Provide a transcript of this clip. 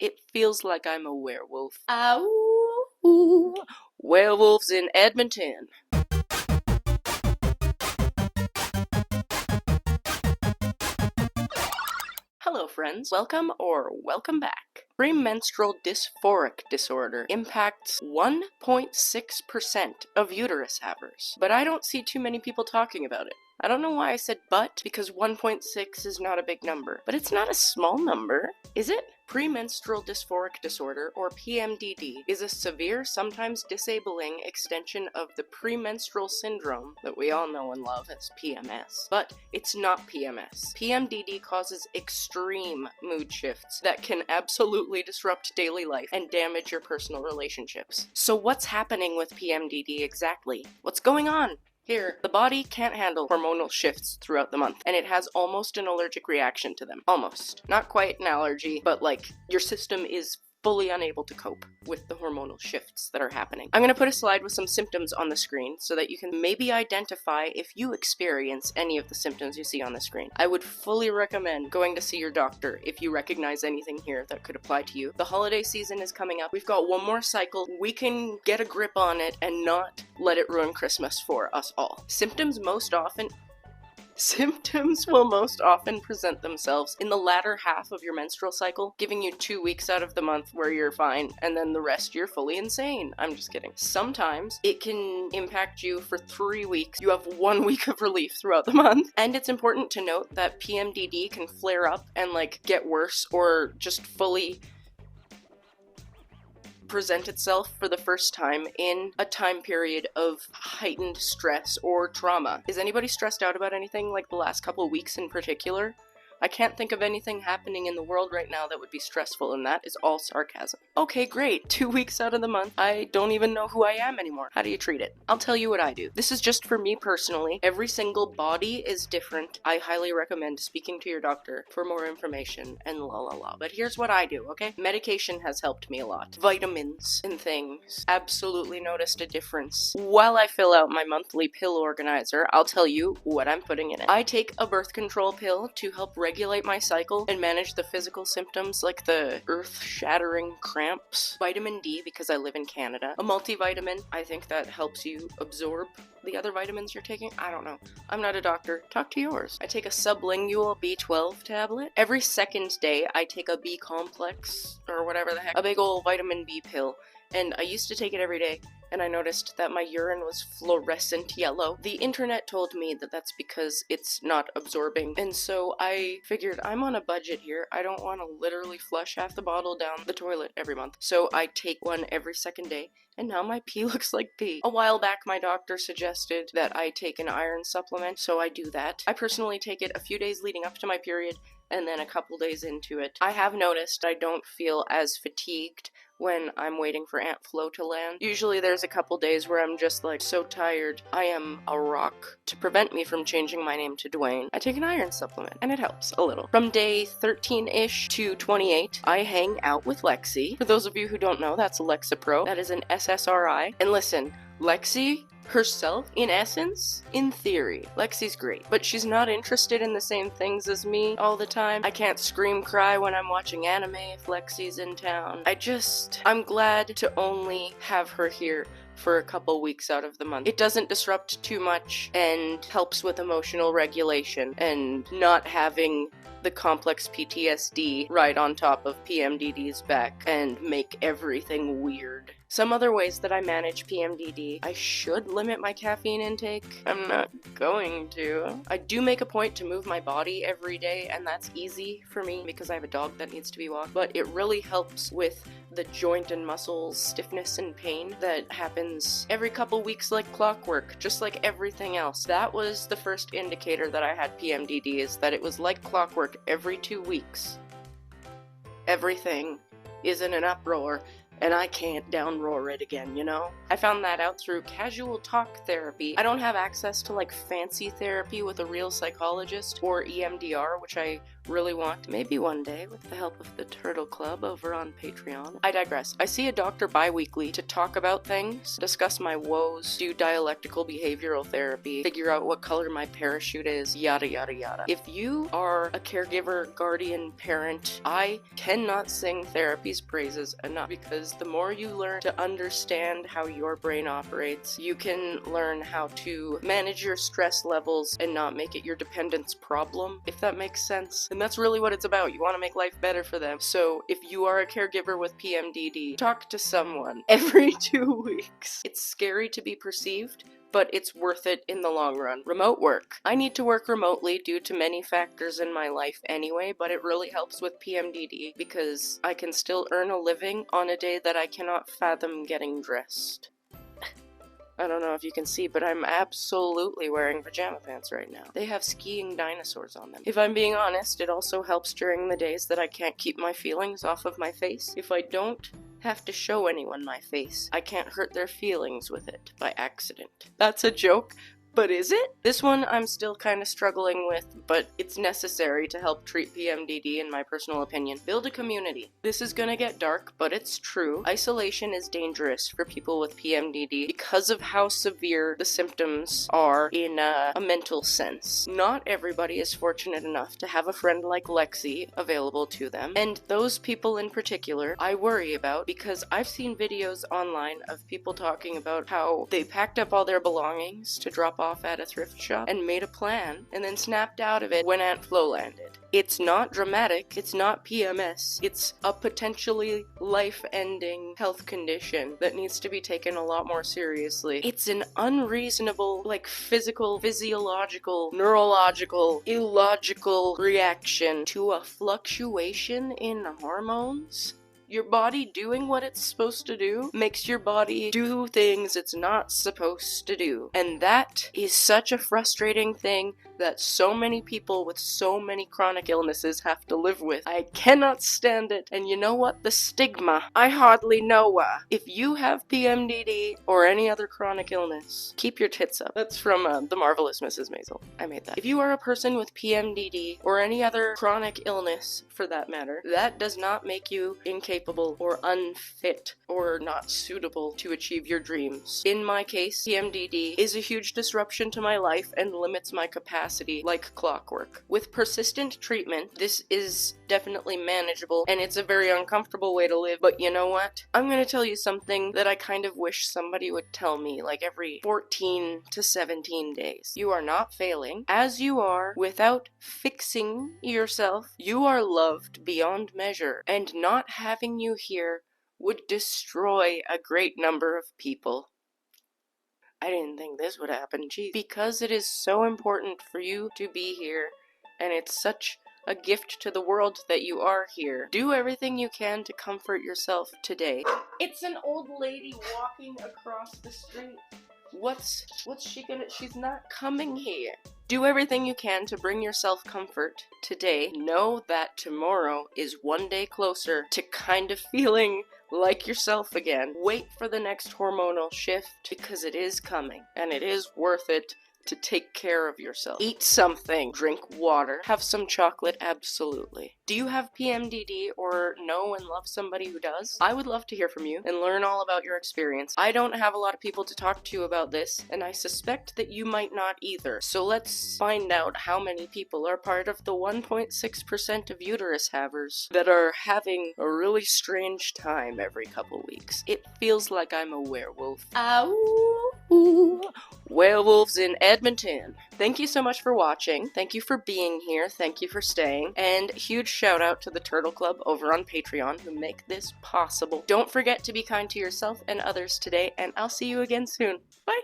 It feels like I'm a werewolf. Ow! Werewolves in Edmonton. Hello friends, welcome or welcome back. Premenstrual dysphoric disorder impacts 1.6% of uterus havers, but I don't see too many people talking about it. I don't know why I said but, because 1.6 is not a big number, but it's not a small number, is it? Premenstrual dysphoric disorder, or PMDD, is a severe, sometimes disabling extension of the premenstrual syndrome that we all know and love as PMS. But it's not PMS. PMDD causes extreme mood shifts that can absolutely disrupt daily life and damage your personal relationships. So what's happening with PMDD exactly? What's going on? Here, the body can't handle hormonal shifts throughout the month, and it has almost an allergic reaction to them. Almost. Not quite an allergy, but like, your system is fully unable to cope with the hormonal shifts that are happening. I'm going to put a slide with some symptoms on the screen so that you can maybe identify if you experience any of the symptoms you see on the screen. I would fully recommend going to see your doctor if you recognize anything here that could apply to you. The holiday season is coming up. We've got one more cycle. We can get a grip on it and not let it ruin Christmas for us all. Symptoms will most often present themselves in the latter half of your menstrual cycle, giving you 2 weeks out of the month where you're fine, and then the rest you're fully insane. I'm just kidding. Sometimes it can impact you for 3 weeks. You have 1 week of relief throughout the month. And it's important to note that PMDD can flare up and get worse or just fully present itself for the first time in a time period of heightened stress or trauma. Is anybody stressed out about anything the last couple of weeks in particular? I can't think of anything happening in the world right now that would be stressful, and that is all sarcasm. Okay, great. 2 weeks out of the month, I don't even know who I am anymore. How do you treat it? I'll tell you what I do. This is just for me personally. Every single body is different. I highly recommend speaking to your doctor for more information and la la la. But here's what I do, okay? Medication has helped me a lot. Vitamins and things. Absolutely noticed a difference. While I fill out my monthly pill organizer, I'll tell you what I'm putting in it. I take a birth control pill to help regulate my cycle and manage the physical symptoms like the earth-shattering cramps. Vitamin D because I live in Canada. A multivitamin, I think that helps you absorb the other vitamins you're taking. I don't know. I'm not a doctor. Talk to yours. I take a sublingual B12 tablet. Every second day I take a B complex or whatever the heck. A big old vitamin B pill. And I used to take it every day, and I noticed that my urine was fluorescent yellow. The internet told me that that's because it's not absorbing, and so I figured I'm on a budget here. I don't want to literally flush half the bottle down the toilet every month. So I take one every second day, and now my pee looks like pee. A while back, my doctor suggested that I take an iron supplement, so I do that. I personally take it a few days leading up to my period, and then a couple days into it. I have noticed I don't feel as fatigued when I'm waiting for Aunt Flo to land. Usually there's a couple days where I'm just so tired. I am a rock. To prevent me from changing my name to Dwayne, I take an iron supplement, and it helps a little. From day 13-ish to 28, I hang out with Lexi. For those of you who don't know, that's Alexa Pro. That is an SSRI. And listen, Lexi herself, in essence, in theory, Lexi's great, but she's not interested in the same things as me all the time. I can't scream cry when I'm watching anime if Lexi's in town. I'm glad to only have her here for a couple weeks out of the month. It doesn't disrupt too much and helps with emotional regulation and not having the complex PTSD right on top of PMDD's back and make everything weird. Some other ways that I manage PMDD: I should limit my caffeine intake. I'm not going to. I do make a point to move my body every day, and that's easy for me because I have a dog that needs to be walked, but it really helps with the joint and muscle stiffness and pain that happens every couple weeks like clockwork, just like everything else. That was the first indicator that I had PMDD, is that it was like clockwork every 2 weeks. Everything is in an uproar, and I can't downroar it again, you know? I found that out through casual talk therapy. I don't have access to fancy therapy with a real psychologist or EMDR, which I really want, maybe one day with the help of the Turtle Club over on Patreon. I digress. I see a doctor bi-weekly to talk about things, discuss my woes, do dialectical behavioral therapy, figure out what color my parachute is, yada yada yada. If you are a caregiver, guardian, parent, I cannot sing therapy's praises enough, because the more you learn to understand how your brain operates, you can learn how to manage your stress levels and not make it your dependence problem, if that makes sense. And that's really what it's about. You want to make life better for them. So if you are a caregiver with PMDD, talk to someone every 2 weeks. It's scary to be perceived, but it's worth it in the long run. Remote work. I need to work remotely due to many factors in my life anyway, but it really helps with PMDD because I can still earn a living on a day that I cannot fathom getting dressed. I don't know if you can see, but I'm absolutely wearing pajama pants right now. They have skiing dinosaurs on them. If I'm being honest, it also helps during the days that I can't keep my feelings off of my face. If I don't have to show anyone my face, I can't hurt their feelings with it by accident. That's a joke. But is it? This one I'm still kind of struggling with, but it's necessary to help treat PMDD in my personal opinion. Build a community. This is gonna get dark, but it's true. Isolation is dangerous for people with PMDD because of how severe the symptoms are in a mental sense. Not everybody is fortunate enough to have a friend like Lexi available to them, and those people in particular I worry about because I've seen videos online of people talking about how they packed up all their belongings to drop off at a thrift shop and made a plan and then snapped out of it when Aunt Flo landed. It's not dramatic, it's not PMS, it's a potentially life-ending health condition that needs to be taken a lot more seriously. It's an unreasonable, physical, physiological, neurological, illogical reaction to a fluctuation in hormones. Your body doing what it's supposed to do makes your body do things it's not supposed to do. And that is such a frustrating thing that so many people with so many chronic illnesses have to live with. I cannot stand it. And you know what? The stigma. I hardly know. If you have PMDD or any other chronic illness, keep your tits up. That's from The Marvelous Mrs. Maisel. I made that. If you are a person with PMDD or any other chronic illness, for that matter, that does not make you incapable or unfit or not suitable to achieve your dreams. In my case, PMDD is a huge disruption to my life and limits my capacity like clockwork. With persistent treatment, this is definitely manageable, and it's a very uncomfortable way to live, but you know what? I'm gonna tell you something that I kind of wish somebody would tell me, every 14 to 17 days. You are not failing. As you are, without fixing yourself, you are loved beyond measure, and not having you here would destroy a great number of people. I didn't think this would happen, geez. Because it is so important for you to be here, and it's such a gift to the world that you are here. Do everything you can to comfort yourself today. It's an old lady walking across the street. What's she gonna? She's not coming here. Do everything you can to bring yourself comfort today. Know that tomorrow is one day closer to kind of feeling like yourself again. Wait for the next hormonal shift because it is coming and it is worth it to take care of yourself. Eat something, drink water, have some chocolate, absolutely. Do you have PMDD or know and love somebody who does? I would love to hear from you and learn all about your experience. I don't have a lot of people to talk to about this, and I suspect that you might not either. So let's find out how many people are part of the 1.6% of uterus havers that are having a really strange time every couple weeks. It feels like I'm a werewolf. Ow! Werewolves in Edmonton. Thank you so much for watching. Thank you for being here. Thank you for staying. And huge shout out to the Turtle Club over on Patreon who make this possible. Don't forget to be kind to yourself and others today, and I'll see you again soon. Bye!